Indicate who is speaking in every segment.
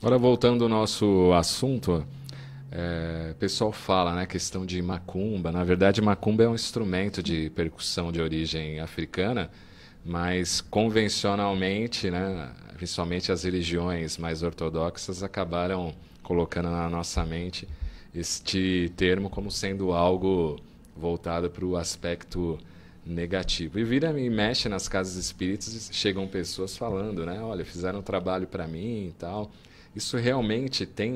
Speaker 1: Agora, voltando ao nosso assunto, o pessoal fala, né, questão de macumba. Na verdade, macumba é um instrumento de percussão de origem africana, mas convencionalmente, né, principalmente as religiões mais ortodoxas, acabaram colocando na nossa mente este termo como sendo algo voltado para o aspecto negativo. E vira e mexe nas casas espíritas e chegam pessoas falando, né, olha, fizeram um trabalho para mim e tal. Isso realmente tem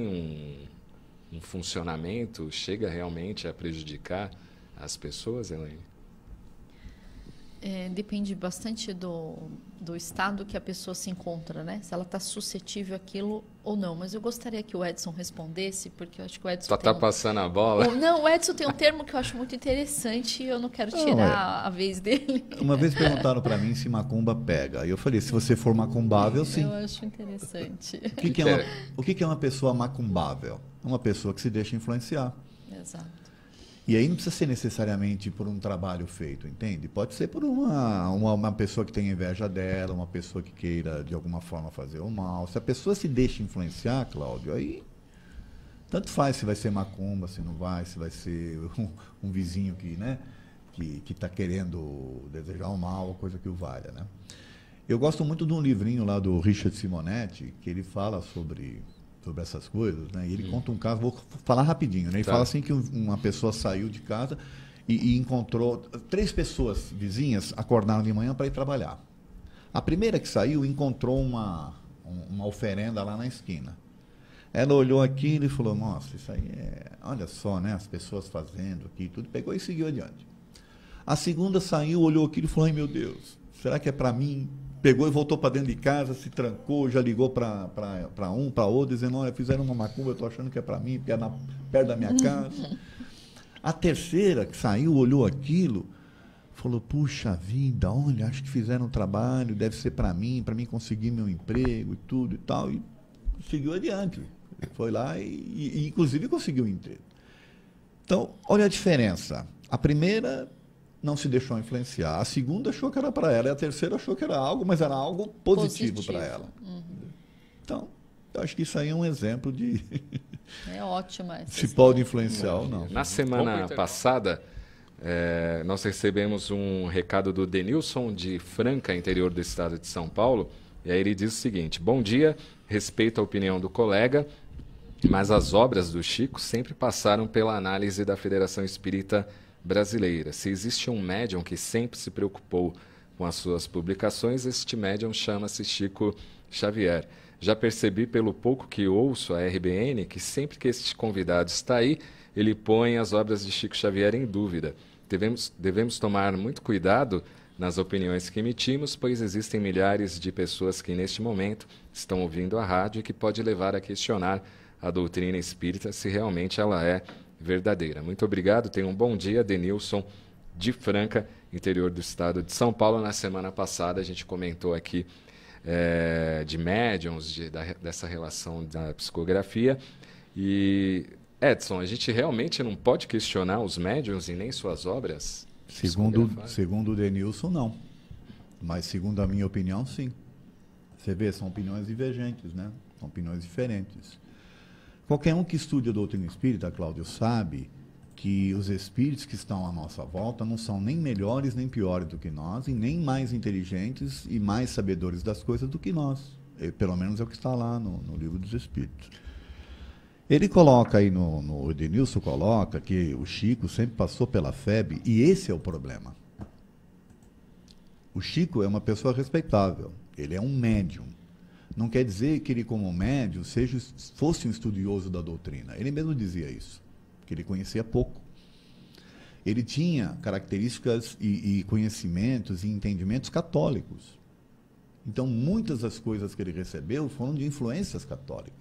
Speaker 1: um funcionamento? Chega realmente a prejudicar as pessoas, Elaine?
Speaker 2: Depende bastante do estado que a pessoa se encontra, né? Se ela está suscetível àquilo ou não. Mas eu gostaria que o Edson respondesse, porque eu acho que o Edson
Speaker 1: Só está passando a bola?
Speaker 2: Não, o Edson tem um termo que eu acho muito interessante e eu não quero tirar a vez dele.
Speaker 3: Uma vez perguntaram para mim se macumba pega. Aí eu falei, se você for macumbável, sim.
Speaker 2: Eu acho interessante.
Speaker 3: O que é uma pessoa macumbável? Uma pessoa que se deixa influenciar.
Speaker 2: Exato.
Speaker 3: E aí não precisa ser necessariamente por um trabalho feito, entende? Pode ser por uma pessoa que tem inveja dela, uma pessoa que queira de alguma forma fazer o mal. Se a pessoa se deixa influenciar, Cláudio, aí tanto faz se vai ser macumba, se não vai, se vai ser um vizinho que, né, que está querendo desejar o mal, coisa que o valha, né? Eu gosto muito de um livrinho lá do Richard Simonetti, que ele fala sobre essas coisas, né? E ele conta um caso, vou falar rapidinho, né? Ele fala assim que uma pessoa saiu de casa e encontrou 3 pessoas vizinhas acordaram de manhã para ir trabalhar. A primeira que saiu encontrou uma oferenda lá na esquina. Ela olhou aquilo e falou, nossa, isso aí olha só, né? As pessoas fazendo aqui, tudo, pegou e seguiu adiante. A segunda saiu, olhou aquilo e falou, ai meu Deus, será que é para mim? Pegou e voltou para dentro de casa, se trancou, já ligou para um, para outro, dizendo, olha, fizeram uma macumba, eu estou achando que é para mim, porque é perto da minha casa. A terceira que saiu, olhou aquilo, falou, puxa vida, olha, acho que fizeram um trabalho, deve ser para mim conseguir meu emprego e tudo e tal, e seguiu adiante. Foi lá e inclusive conseguiu o emprego. Então, olha a diferença. A primeira não se deixou influenciar. A segunda achou que era para ela. E a terceira achou que era algo, mas era algo positivo para ela. Uhum. Então, eu acho que isso aí é um exemplo de...
Speaker 2: É ótima essa
Speaker 3: se pode influenciar ou não.
Speaker 1: Na semana passada, nós recebemos um recado do Denilson de Franca, interior do estado de São Paulo. E aí ele diz o seguinte, bom dia, respeito a opinião do colega, mas as obras do Chico sempre passaram pela análise da Federação Espírita Brasileira. Se existe um médium que sempre se preocupou com as suas publicações, este médium chama-se Chico Xavier. Já percebi pelo pouco que ouço a RBN que sempre que este convidado está aí, ele põe as obras de Chico Xavier em dúvida. Devemos tomar muito cuidado nas opiniões que emitimos, pois existem milhares de pessoas que neste momento estão ouvindo a rádio e que pode levar a questionar a doutrina espírita se realmente ela é verdadeira. Muito obrigado, tenha um bom dia, Denilson de Franca, interior do estado de São Paulo. Na semana passada a gente comentou aqui de médiums, dessa relação da psicografia. E, Edson, a gente realmente não pode questionar os médiums e nem suas obras?
Speaker 3: Segundo o Denilson, não. Mas segundo a minha opinião, sim. Você vê, são opiniões divergentes, né? São opiniões diferentes. Qualquer um que estude a doutrina espírita, Cláudio, sabe que os espíritos que estão à nossa volta não são nem melhores nem piores do que nós, e nem mais inteligentes e mais sabedores das coisas do que nós. Pelo menos é o que está lá no Livro dos Espíritos. Ele coloca aí, o Edenilson coloca que o Chico sempre passou pela FEB, e esse é o problema. O Chico é uma pessoa respeitável, ele é um médium. Não quer dizer que ele, como médium, fosse um estudioso da doutrina. Ele mesmo dizia isso, que ele conhecia pouco. Ele tinha características e conhecimentos e entendimentos católicos. Então, muitas das coisas que ele recebeu foram de influências católicas,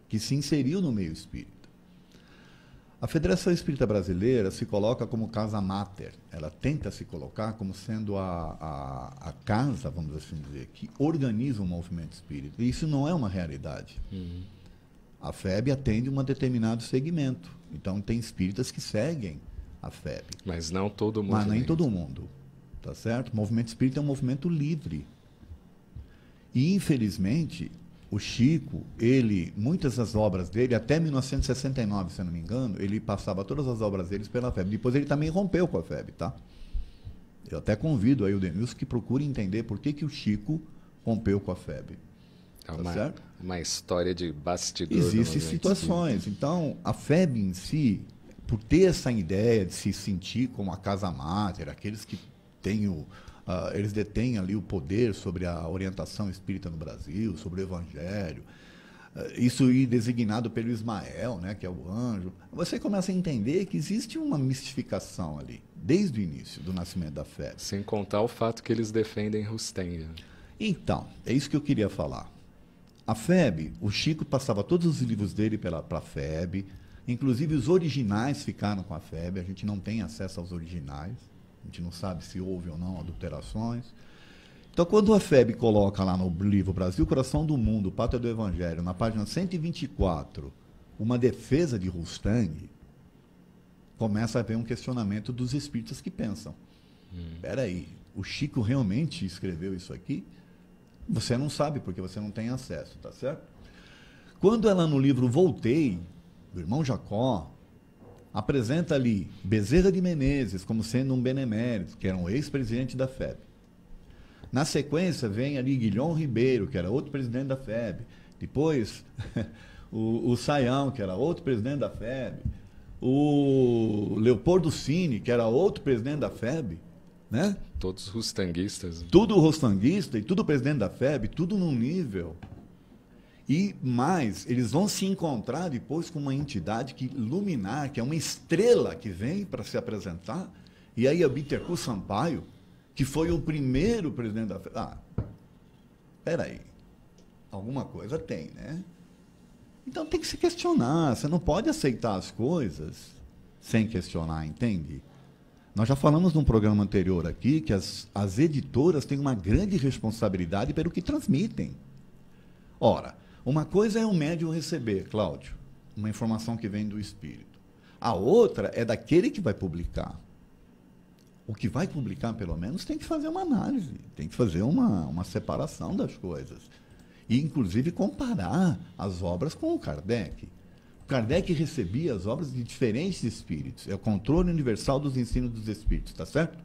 Speaker 3: que se inseriu no meio espírita. A Federação Espírita Brasileira se coloca como casa máter, ela tenta se colocar como sendo a casa, vamos assim dizer, que organiza o movimento espírita. E isso não é uma realidade. Uhum. A FEB atende um determinado segmento, então tem espíritas que seguem a FEB.
Speaker 1: Mas não todo mundo.
Speaker 3: Mas nem todo mundo, tá certo? O movimento espírita é um movimento livre. E, infelizmente, o Chico, muitas das obras dele, até 1969, se eu não me engano, ele passava todas as obras dele pela FEB. Depois ele também rompeu com a FEB, tá? Eu até convido aí o Denilson que procure entender por que o Chico rompeu com a FEB.
Speaker 1: É
Speaker 3: Tá
Speaker 1: uma história de bastidor.
Speaker 3: Existem situações. Então, a FEB em si, por ter essa ideia de se sentir como a casa máter, aqueles que têm eles detêm ali o poder sobre a orientação espírita no Brasil, sobre o Evangelho, isso ir designado pelo Ismael, né, que é o anjo, você começa a entender que existe uma mistificação ali, desde o início do nascimento da FEB.
Speaker 1: Sem contar o fato que eles defendem Rusteng.
Speaker 3: Então, é isso que eu queria falar. A FEB, o Chico passava todos os livros dele para a FEB, inclusive os originais ficaram com a FEB, a gente não tem acesso aos originais, a gente não sabe se houve ou não adulterações. Então, quando a FEB coloca lá no livro Brasil, Coração do Mundo, Pátria do Evangelho, na página 124, uma defesa de Rusteng, começa a haver um questionamento dos espíritas que pensam. Espera aí, o Chico realmente escreveu isso aqui? Você não sabe, porque você não tem acesso, tá certo? Quando ela, no livro Voltei, do irmão Jacó, apresenta ali Bezerra de Menezes como sendo um benemérito, que era um ex-presidente da FEB. Na sequência, vem ali Guilhom Ribeiro, que era outro presidente da FEB. Depois, o Saião, que era outro presidente da FEB. O Leopoldo Cine, que era outro presidente da FEB. Né?
Speaker 1: Todos rustanguistas.
Speaker 3: Tudo rustanguista e tudo presidente da FEB, tudo num nível. E mais, eles vão se encontrar depois com uma entidade luminar, que é uma estrela que vem para se apresentar. E aí a Bittencourt Sampaio, que foi o primeiro presidente da FEB. Peraí, alguma coisa tem, né? Então tem que se questionar, você não pode aceitar as coisas sem questionar, entende? Nós já falamos num programa anterior aqui que as editoras têm uma grande responsabilidade pelo que transmitem. Ora, uma coisa é o médium receber, Cláudio, uma informação que vem do espírito. A outra é daquele que vai publicar. O que vai publicar, pelo menos, tem que fazer uma análise, tem que fazer uma separação das coisas. E, inclusive, comparar as obras com o Kardec. O Kardec recebia as obras de diferentes espíritos. É o controle universal dos ensinos dos espíritos, tá certo?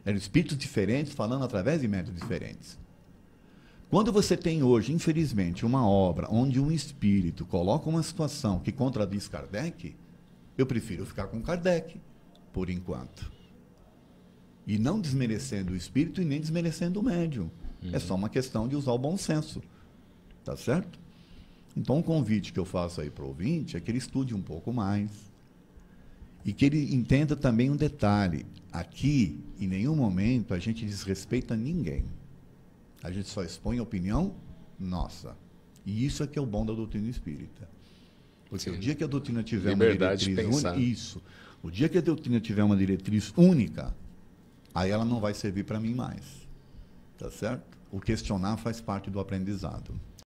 Speaker 3: Eram espíritos diferentes falando através de métodos diferentes. Quando você tem hoje, infelizmente, uma obra onde um espírito coloca uma situação que contradiz Kardec, eu prefiro ficar com Kardec, por enquanto. E não desmerecendo o espírito e nem desmerecendo o médium. É só uma questão de usar o bom senso. Tá certo? Então, o convite que eu faço aí para o ouvinte é que ele estude um pouco mais e que ele entenda também um detalhe. Aqui, em nenhum momento, a gente desrespeita ninguém. A gente só expõe a opinião nossa. E isso é que é o bom da doutrina espírita. Porque o dia que a doutrina tiver uma diretriz única, o dia que a doutrina tiver uma diretriz única, aí ela não vai servir para mim mais. Tá certo? O questionar faz parte do aprendizado.